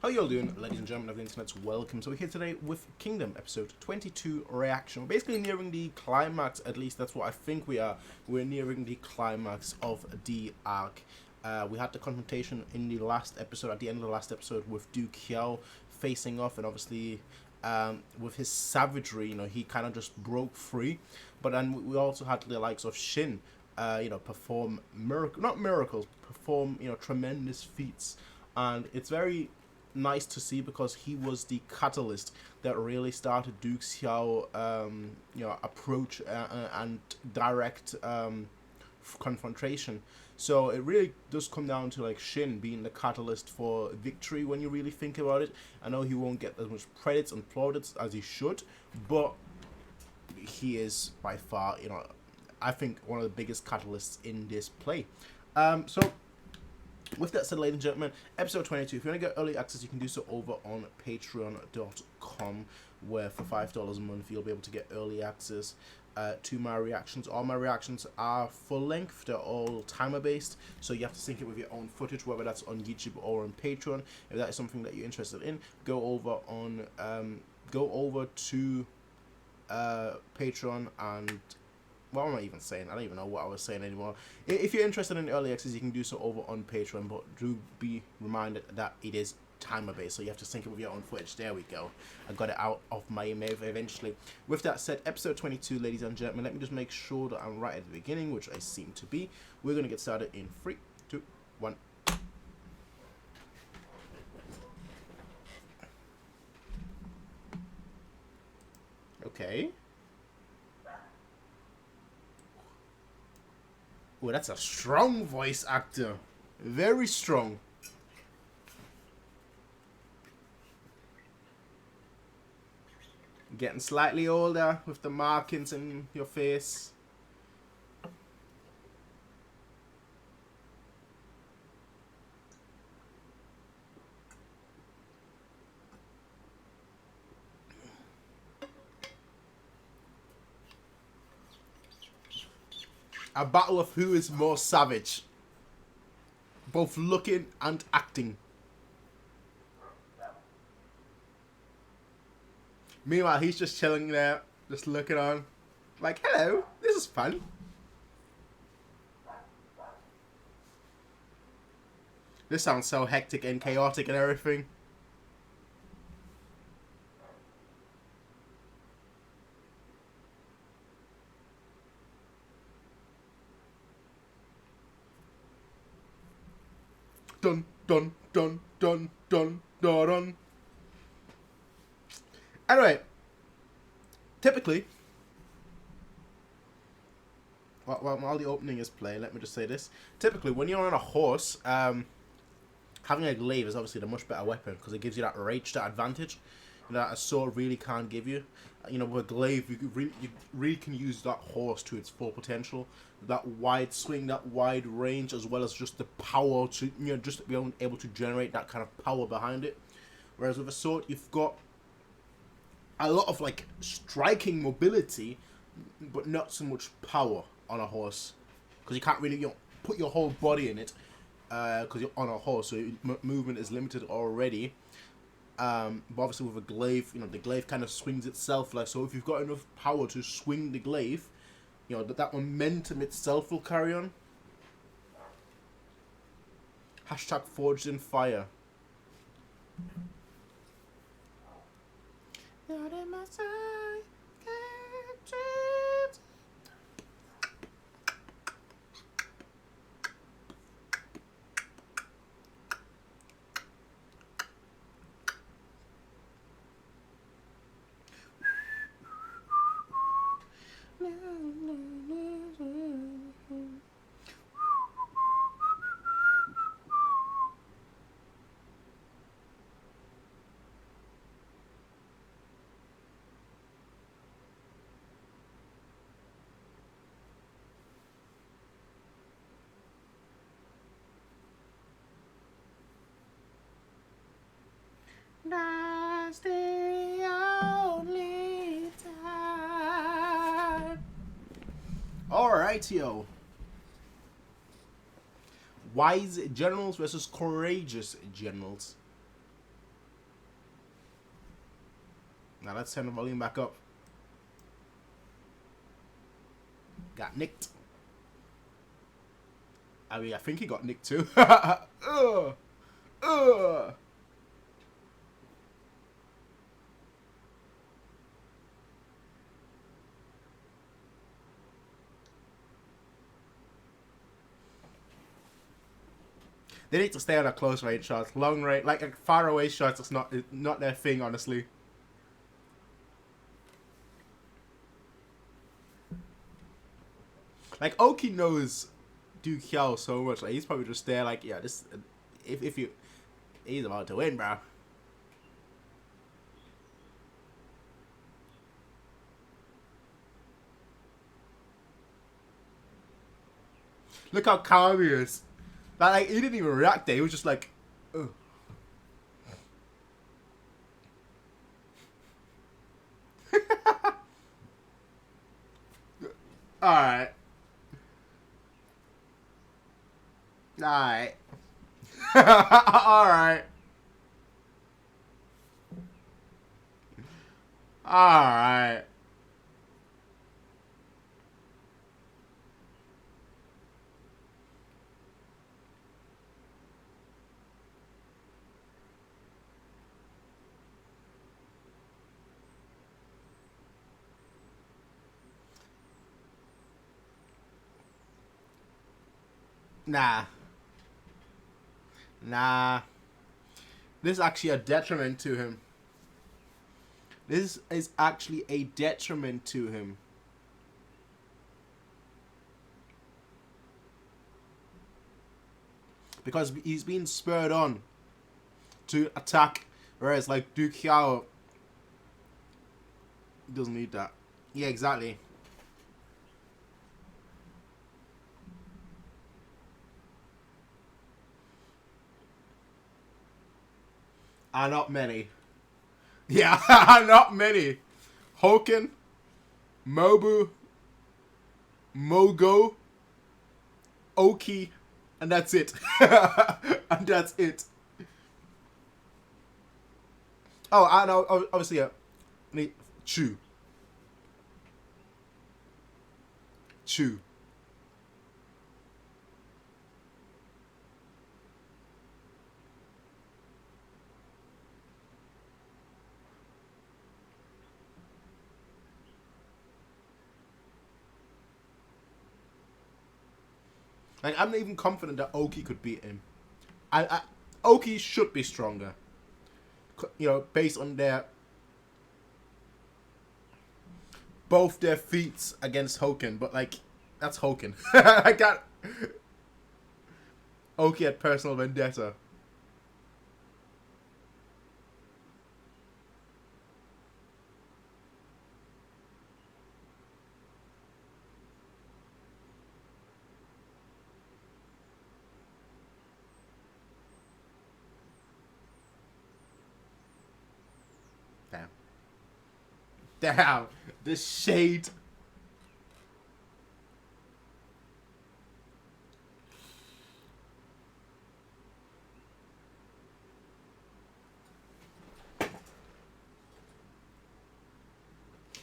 How you all doing, ladies and gentlemen of the internet? Welcome. So we're here today with Kingdom episode 22 reaction. We're basically nearing the climax, at least that's what I think we are. We're nearing the climax of the arc. We had the confrontation in the last episode, at the end of the last episode, with Duke Xiao facing off, and obviously with his savagery, you know, he kind of just broke free. But then we also had the likes of Shin, perform perform, tremendous feats. And it's very nice to see because he was the catalyst that really started Duke Xiao, approach and direct confrontation. So it really does come down to like Shin being the catalyst for victory when you really think about it. I know he won't get as much credits and plaudits as he should, but he is by far, I think one of the biggest catalysts in this play. So with that said, ladies and gentlemen, episode 22, if you want to get early access, you can do so over on patreon.com, where for $5 a month, you'll be able to get early access to my reactions. All my reactions are full length, they're all timer based, so you have to sync it with your own footage, whether that's on YouTube or on Patreon. If that is something that you're interested in, go over to Patreon and... what am I even saying? I don't even know what I was saying anymore. If you're interested in early access, you can do so over on Patreon, but do be reminded that it is timer based, so you have to sync it with your own footage. There we go. I got it out of my email eventually. With that said, episode 22, ladies and gentlemen, let me just make sure that I'm right at the beginning, which I seem to be. We're going to get started in 3, 2, 1. Okay. Oh, that's a strong voice actor. Very strong. Getting slightly older with the markings in your face. A battle of who is more savage, both looking and acting. Meanwhile, he's just chilling there, just looking on, like, hello, this is fun. This sounds so hectic and chaotic and everything. Dun dun dun dun dun dun dun. Anyway, typically, while the opening is playing, let me just say this. Typically, when you're on a horse, having a glaive is obviously the much better weapon because it gives you that rage, that advantage that a sword really can't give you. With a glaive, you really can use that horse to its full potential. That wide swing, that wide range, as well as just the power to, just to be able to generate that kind of power behind it. Whereas with a sword, you've got a lot of like striking mobility, but not so much power on a horse, because you can't really put your whole body in it, because you're on a horse, so movement is limited already. But obviously with a glaive, the glaive kind of swings itself, like, so if you've got enough power to swing the glaive, that momentum itself will carry on. Hashtag forged in fire. Not in my sight, that's the only time. Alright, yo. Wise generals versus courageous generals. Now let's turn the volume back up. Got nicked. I mean, I think he got nicked too. Ugh. Ugh. They need to stay on a close range shots. Long range, like far away shots, it's not their thing, honestly. Like Oki knows Duke Xiao so much. Like he's probably just there, like, yeah, this. If you, he's about to win, bro. Look how calm he is. Like he didn't even react there. He was just like, ugh. Alright. Alright. Alright. Alright. Nah. Nah. This is actually a detriment to him. This is actually a detriment to him. Because he's being spurred on to attack, whereas like Duke Xiao doesn't need that. Yeah, exactly. Not many. Yeah, not many. Hoken, Mobu, Mogo, Oki, and that's it. And that's it. Oh, I know. Obviously, Chu. Chu. Like, I'm not even confident that Oki could beat him. Oki should be stronger. You know, based on both their feats against Hoken, but like, that's Hoken. I got Oki had personal vendetta. Damn. Damn. The shade.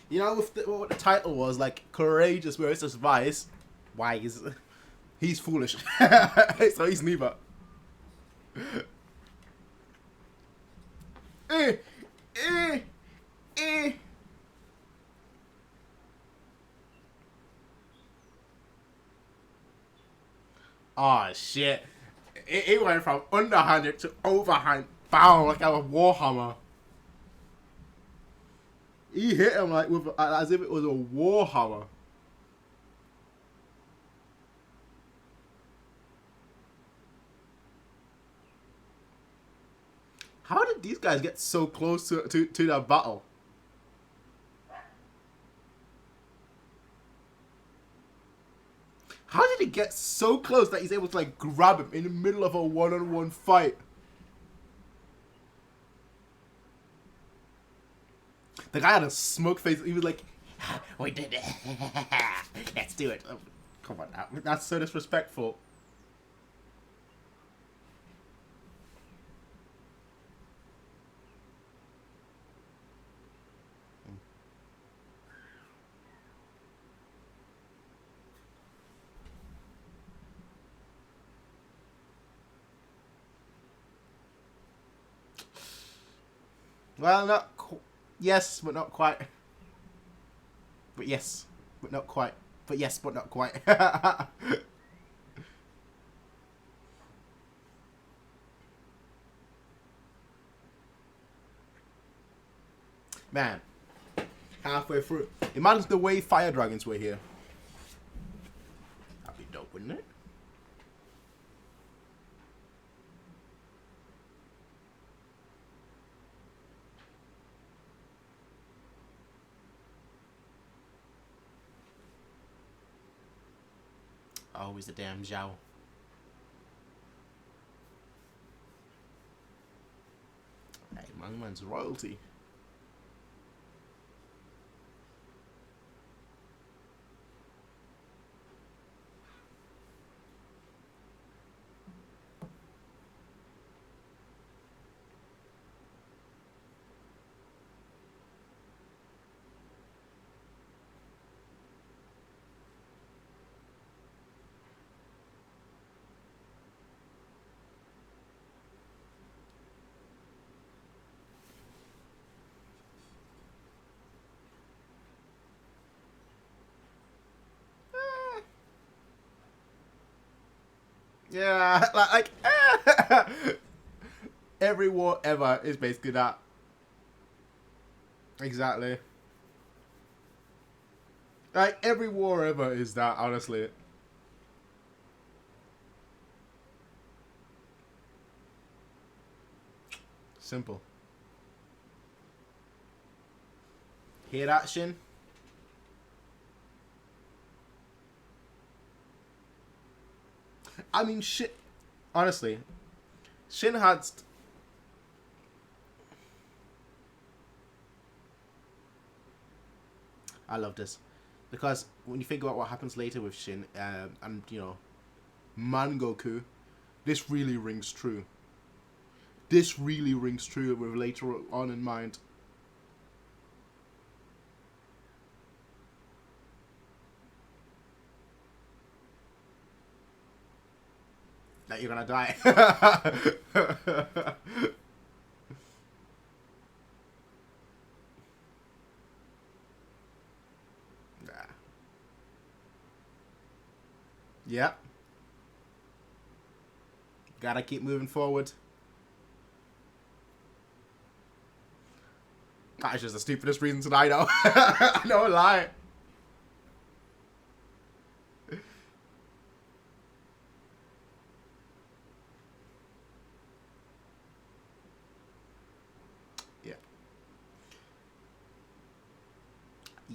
You know what the title was? Like, Courageous versus Vice. Wise. He's foolish. So he's neither. Eh. Eh. Eh. Oh shit. It went from underhanded to overhand. Bow, like a warhammer. He hit him like with as if it was a warhammer. How did these guys get so close to that battle? How did he get so close that he's able to like grab him in the middle of a one-on-one fight? The guy had a smoke face. He was like, "We did it. Let's do it." Oh, come on, that's so disrespectful. Well, yes, but not quite. But yes, but not quite. But yes, but not quite. Man, halfway through. Imagine the way fire dragons were here. That'd be dope, wouldn't it? Always the damn Zhao. Hey, man's royalty. Yeah, every war ever is basically that. Exactly. Like, every war ever is that, honestly. Simple. Hear that, Shin? I mean, shit. Honestly, Shin had. I love this. Because when you think about what happens later with Shin, and, you know, Mangoku, this really rings true. This really rings true with later on in mind. That you're gonna die. Nah. Yep. Gotta keep moving forward. That's just the stupidest reason to die, though. No lie. Yeah.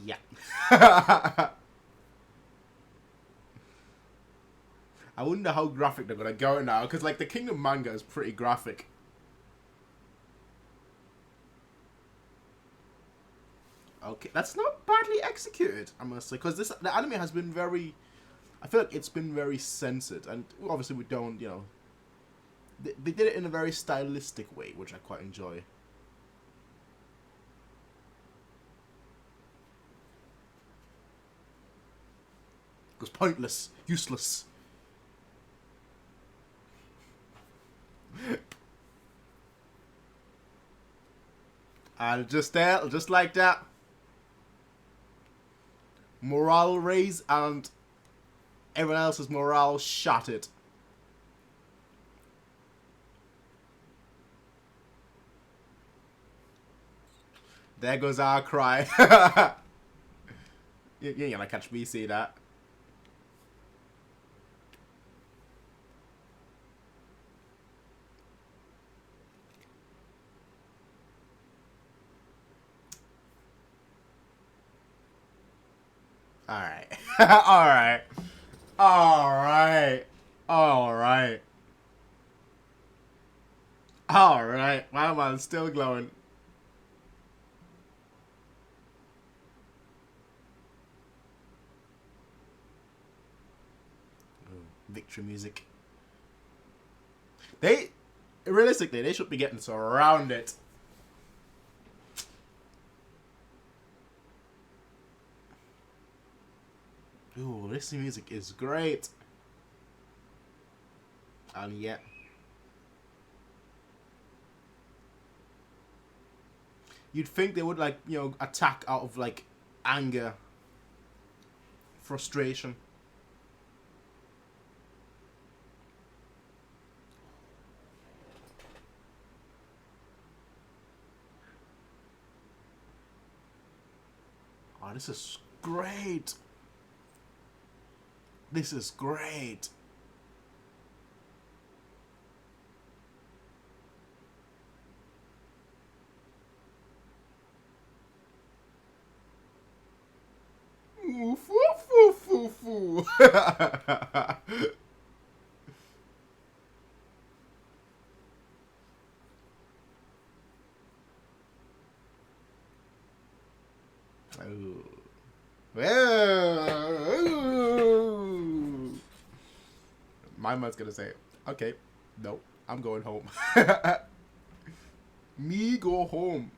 Yeah. I wonder how graphic they're gonna go now, because like the Kingdom manga is pretty graphic. Okay, that's not badly executed, I must say, because the anime has been very. I feel like it's been very censored, and obviously we don't, you know. They did it in a very stylistic way, which I quite enjoy. It was pointless, useless. And just there, just like that, morale raise and everyone else's morale shattered. There goes our cry. You ain't gonna catch me see that. Alright. Alright. Alright. Alright. Alright. My man's still glowing. Ooh, victory music. Realistically, they should be getting surrounded. Ooh, this music is great. And yet. You'd think they would, like, you know, attack out of, like, anger, frustration. Oh, this is great. This is great. Oof, oof, oof, oof, oof. Oh. Well, my man's gonna say, okay, no, I'm going home. Me go home.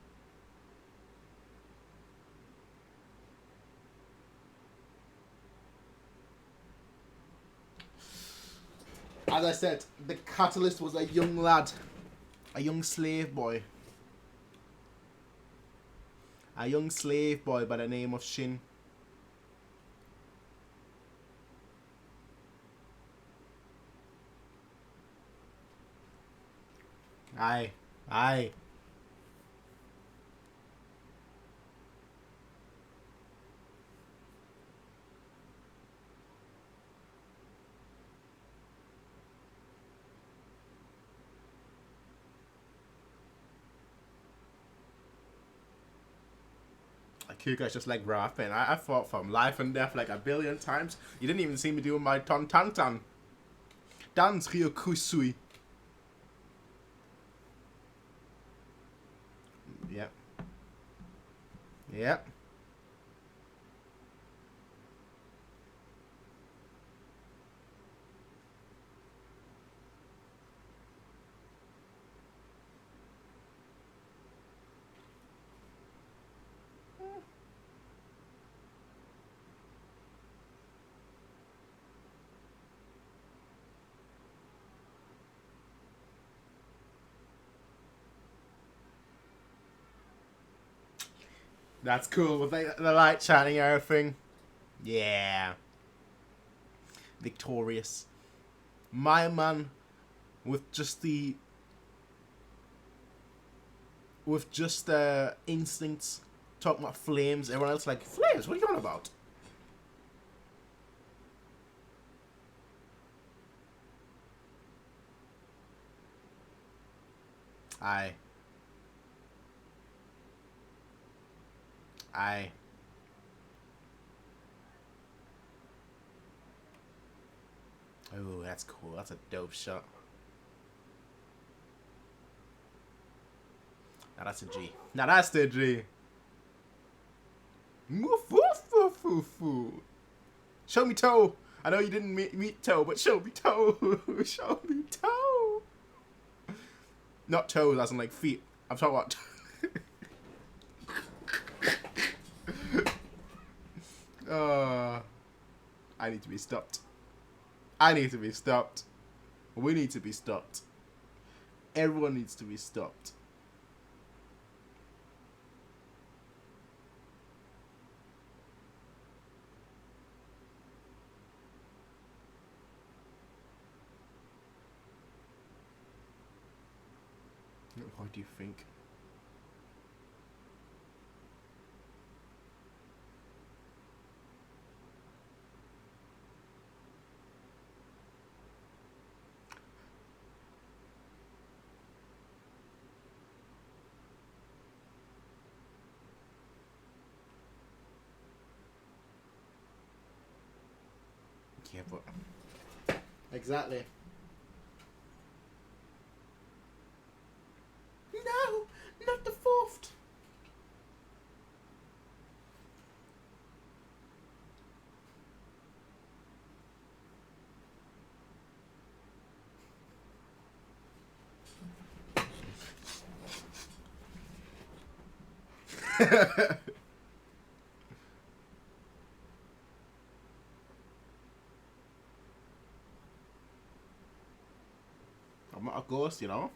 As I said, the catalyst was a young lad, a young slave boy. A young slave boy by the name of Shin. Aye. Aye. Kuka's just like rapping. I fought from life and death like a billion times. You didn't even see me doing my ton tan tan. Dance Ryokusui. Yep. Yep. That's cool with the light shining everything. Yeah. Victorious. My man with just the instincts talking about flames. Everyone else like, flames? What are you on about? Aye. Aye. Oh, that's cool. That's a dope shot. Now that's a G. Now that's the G. Woof, woof, woof, woof, woof. Show me toe. I know you didn't meet toe, but show me toe. Show me toe. Not toes, as in like feet. I'm talking about. I need to be stopped. I need to be stopped. We need to be stopped. Everyone needs to be stopped. What do you think? Yeah, but exactly. No, not the fourth. I'm not a ghost, you know.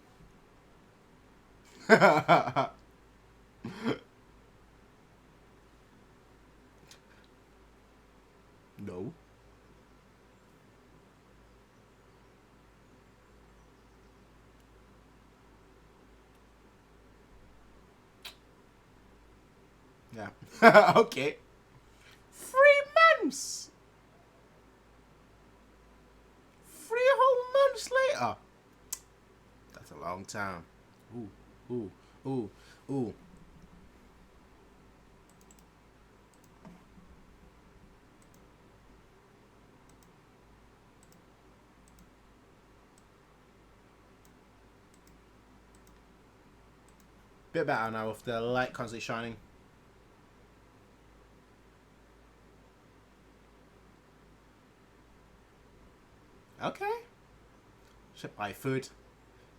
Yeah. Okay. 3 months. 3 whole months later. That's a long time. Ooh, ooh, ooh, ooh. Bit better now with the light constantly shining. Okay. Should buy food.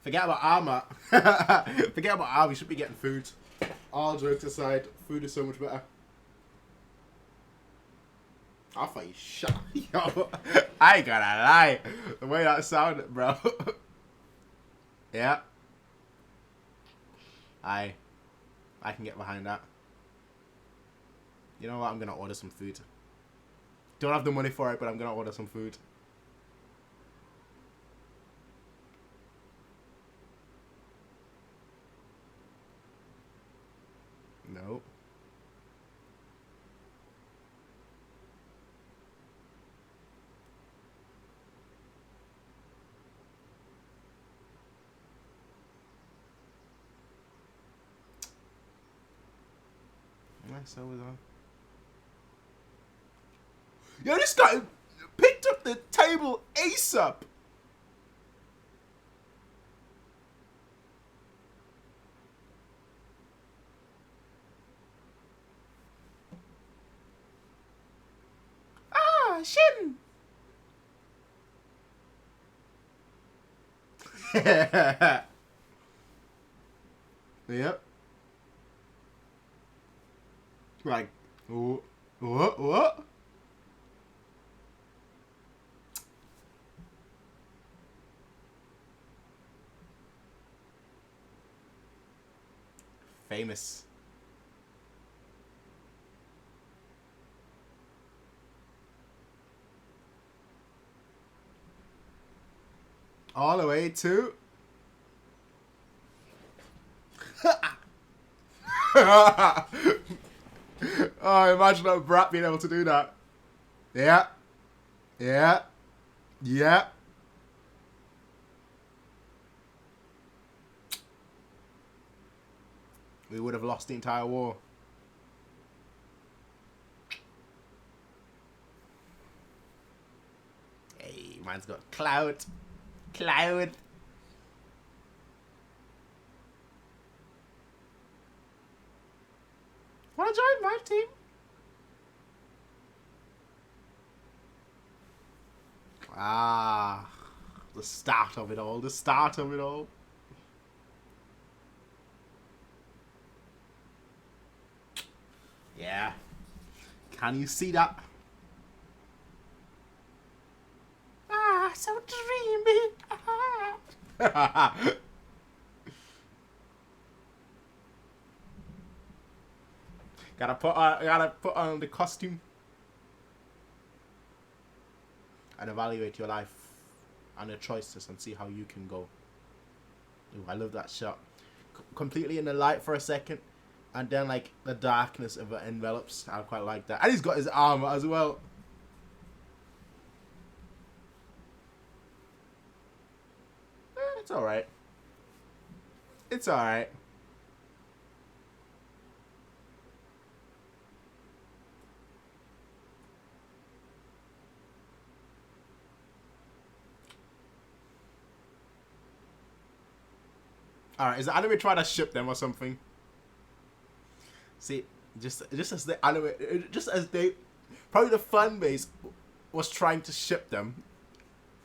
Forget about armor. Forget about armor. You should be getting food. All jokes aside, food is so much better. I thought you shot. Yo, I ain't gonna lie. The way that sounded, bro. Yeah. I can get behind that. You know what? I'm gonna order some food. Don't have the money for it, but I'm gonna order some food. No. So was on. Yo, this guy picked up the table ASAP. Ah, Shin. Yep. Like, what? Famous. All the way to... Oh, imagine a brat being able to do that. Yeah. Yeah. Yeah. We would have lost the entire war. Hey, man's got clout. Clout. Wanna join my team? Ah, the start of it all. The start of it all. Yeah. Can you see that? Ah, so dreamy. Gotta put on the costume and evaluate your life and your choices and see how you can go. Ooh, I love that shot. Completely in the light for a second, and then like the darkness of it envelops. I quite like that. And he's got his armor as well. It's alright. It's alright. Alright, is the anime trying to ship them or something? See, just as the anime, just as they, probably the fan base was trying to ship them.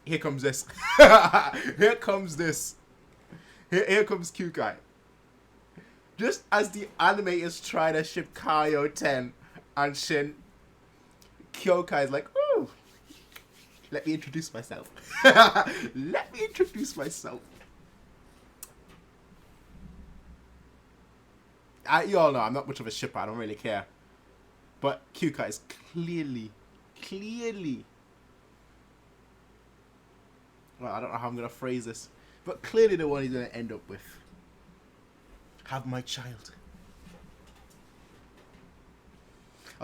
Here comes this. Here comes this. Here comes Kyukai. Just as the animators try to ship Kaio 10 and Shin, Kyokai is like, ooh, let me introduce myself. Let me introduce myself. You all know I'm not much of a shipper. I don't really care. But Kyukai is clearly. Well, I don't know how I'm going to phrase this. But clearly the one he's going to end up with. Have my child.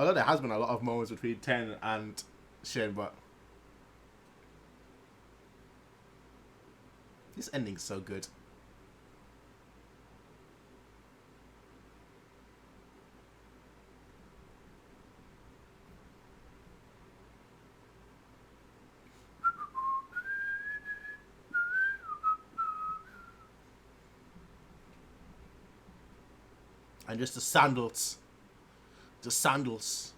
Although there has been a lot of moments between Ten and Shin, but this ending's so good. And just the sandals. The sandals.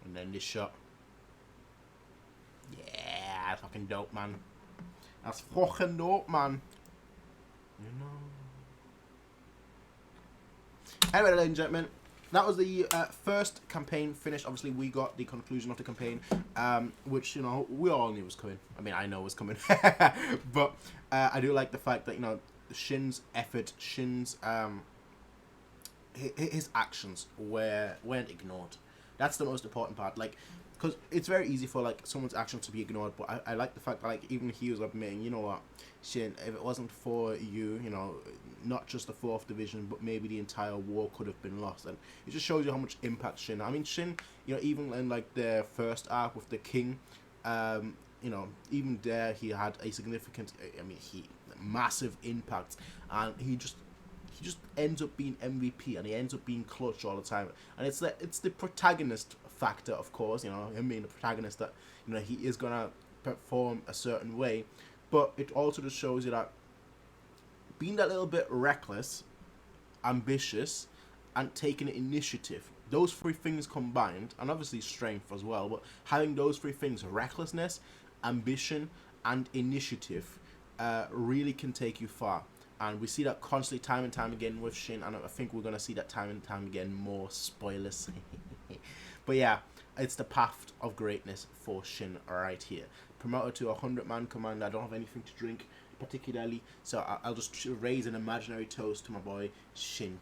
And then this shot. Yeah, that's fucking dope, man. That's fucking dope, man. You know. Anyway, ladies and gentlemen, that was the first campaign finished. Obviously, we got the conclusion of the campaign, which, you know, we all knew was coming. I mean, I know was coming. But I do like the fact that, you know, Shin's effort, Shin's his actions weren't ignored. That's the most important part. Like, because it's very easy for, like, someone's actions to be ignored, but I like the fact that, like, even he was admitting, you know what, Shin, if it wasn't for you, you know, not just the 4th Division, but maybe the entire war could have been lost. And it just shows you how much impact Shin, I mean, Shin, you know, even in, like, the first arc with the King, you know, even there, he had a significant, I mean, massive impact, and he just ends up being MVP, and he ends up being clutch all the time. And it's the protagonist factor, of course, you know, him being the protagonist, that, you know, he is gonna perform a certain way, but it also just shows you that being that little bit reckless, ambitious, and taking initiative, those 3 things combined, and obviously strength as well, but having those 3 things, recklessness, ambition, and initiative, really can take you far. And we see that constantly, time and time again with Shin, and I think we're going to see that time and time again more. Spoilers. But yeah, it's the path of greatness for Shin right here. Promoted to a 100-man command. I don't have anything to drink particularly, so I'll just raise an imaginary toast to my boy Shin.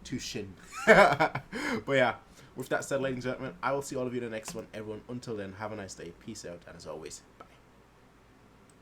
To Shin. But yeah, with that said, ladies and gentlemen, I will see all of you in the next one. Everyone, until then, have a nice day. Peace out, and as always, bye.